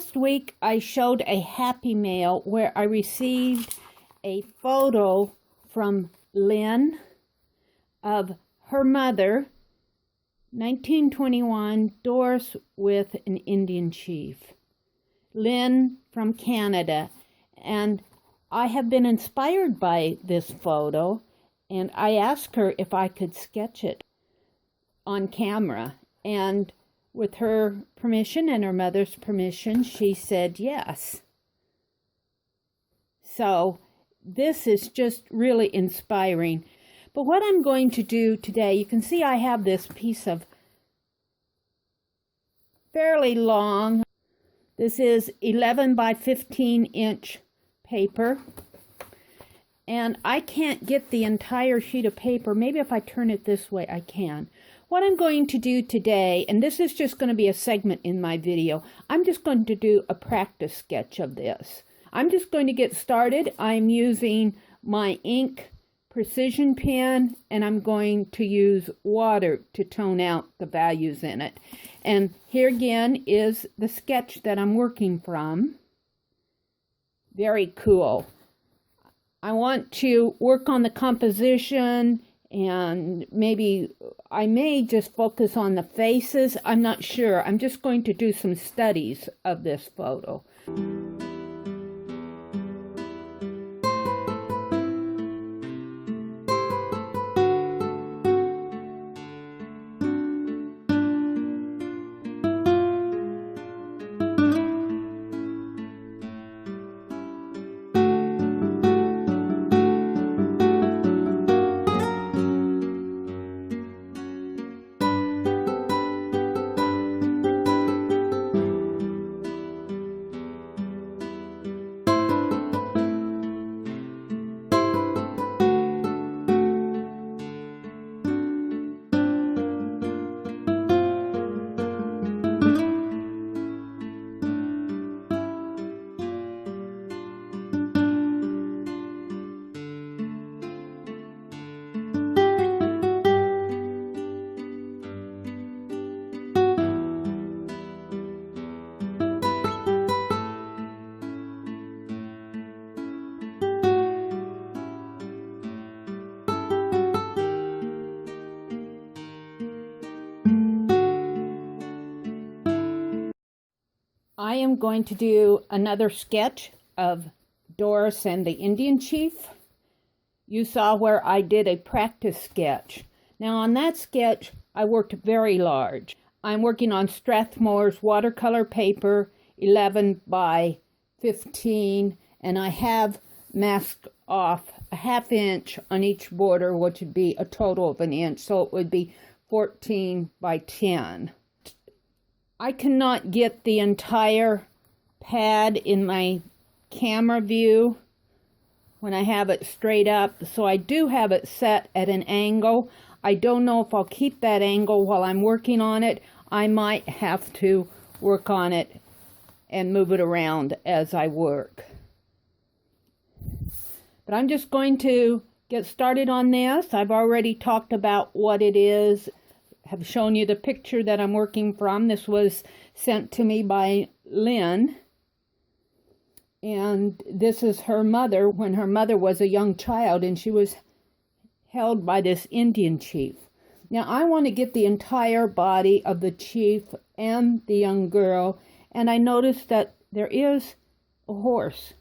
Last week, I showed a happy mail where I received a photo from Lynn of her mother, 1921, Doris with an Indian chief. Lynn from Canada. And I have been inspired by this photo, and I asked her if I could sketch it on camera. And with her permission and her mother's permission, she said yes. So this is just really inspiring. But what I'm going to do today, you can see I have this piece of fairly long, this is 11 by 15 inch paper. And I can't get the entire sheet of paper. Maybe if I turn it this way, I can. What I'm going to do today, and this is just going to be a segment in my video, I'm just going to do a practice sketch of this. I'm just going to get started. I'm using my ink precision pen, and I'm going to use water to tone out the values in it. And here again is the sketch that I'm working from. Very cool. I want to work on the composition, and maybe I may just focus on the faces. I'm not sure. I'm just going to do some studies of this photo. I am going to do another sketch of Doris and the Indian chief. You saw where I did a practice sketch. Now on that sketch, I worked very large. I'm working on Strathmore's watercolor paper, 11 by 15, and I have masked off a ½ inch on each border, which would be a total of an inch, so it would be 14 by 10. I cannot get the entire pad in my camera view when I have it straight up, so I do have it set at an angle. I don't know if I'll keep that angle while I'm working on it. I might have to work on it and move it around as I work. But I'm just going to get started on this. I've already talked about what it is. Have shown you the picture that I'm working from. This was sent to me by Lynn. And this is her mother when her mother was a young child and she was held by this Indian chief. Now I want to get the entire body of the chief and the young girl, and I noticed that there is a horse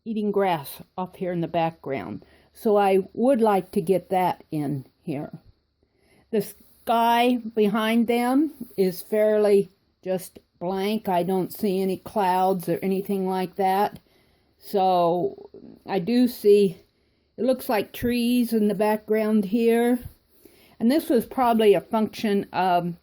eating grass up here in the background. So I would like to get that in here. The sky behind them is fairly just blank. I don't see any clouds or anything like that. So I do see, it looks like trees in the background here. And this was probably a function of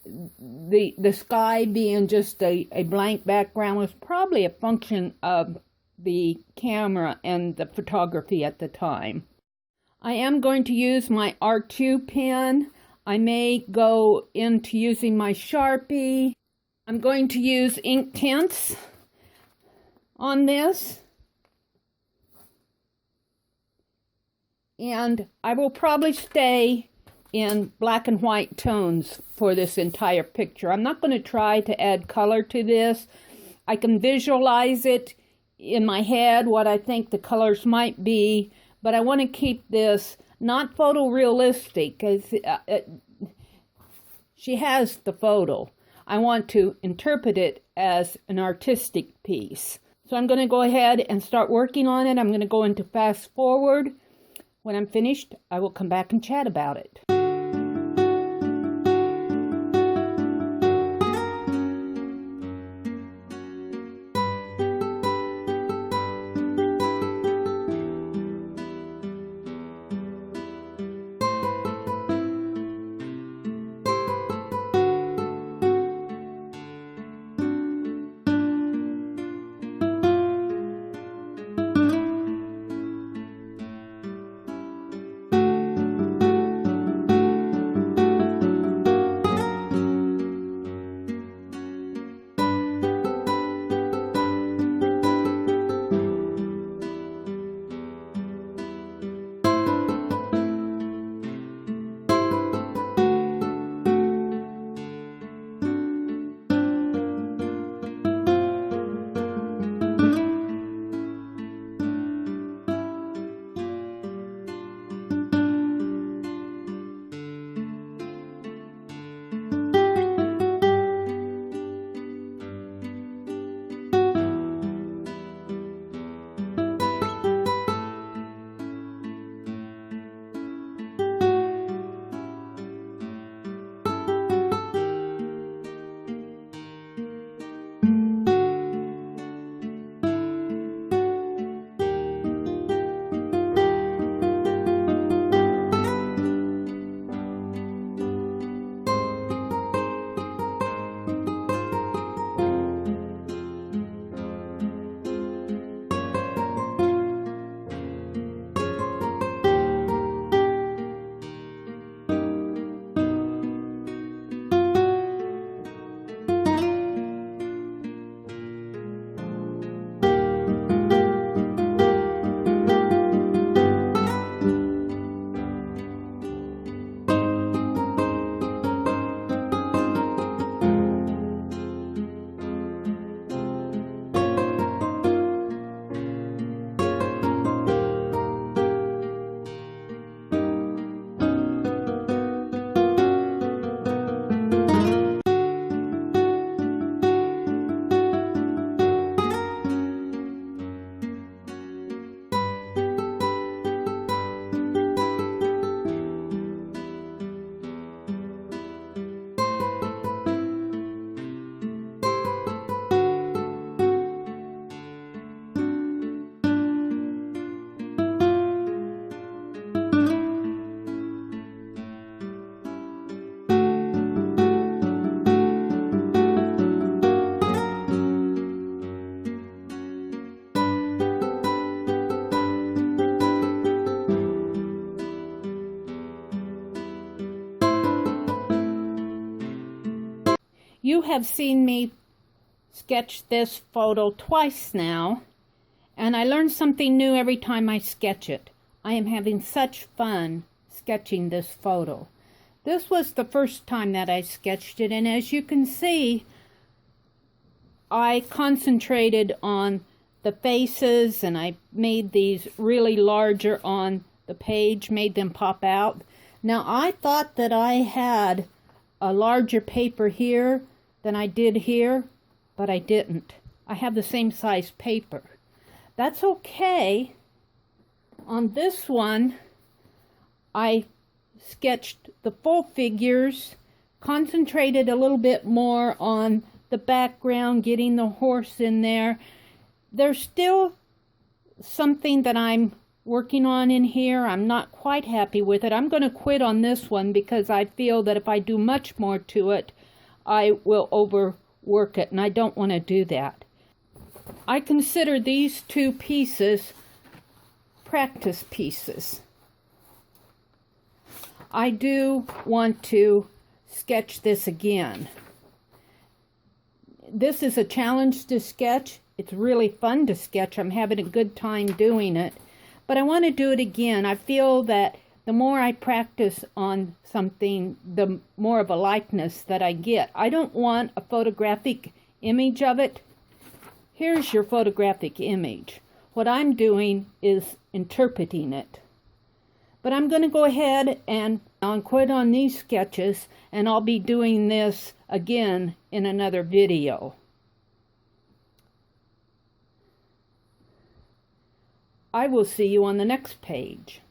the sky being just a blank background, was probably a function of the camera and the photography at the time. I am going to use my R2 pen. I may go into using my Sharpie. I'm going to use ink tints on this. And I will probably stay in black and white tones for this entire picture. I'm not going to try to add color to this. I can visualize it in my head, what I think the colors might be, but I want to keep this not photorealistic, because she has the photo. I want to interpret it as an artistic piece. So I'm going to go ahead and start working on it. I'm going to go into fast forward. When I'm finished, I will come back and chat about it. You have seen me sketch this photo twice now, and I learn something new every time I sketch it. I am having such fun sketching this photo. This was the first time that I sketched it, and as you can see, I concentrated on the faces, and I made these really larger on the page, made them pop out. Now, I thought that I had a larger paper here than I did here, but I didn't. I have the same size paper. That's okay. On this one, I sketched the full figures, concentrated a little bit more on the background, getting the horse in there. There's still something that I'm working on in here. I'm not quite happy with it. I'm going to quit on this one because I feel that if I do much more to it, I will overwork it, and I don't want to do that. I consider these two pieces practice pieces. I do want to sketch this again. This is a challenge to sketch. It's really fun to sketch. I'm having a good time doing it. But I want to do it again. I feel that the more I practice on something, the more of a likeness that I get. I don't want a photographic image of it. Here's your photographic image. What I'm doing is interpreting it. But I'm going to go ahead and I'll quit on these sketches, and I'll be doing this again in another video. I will see you on the next page.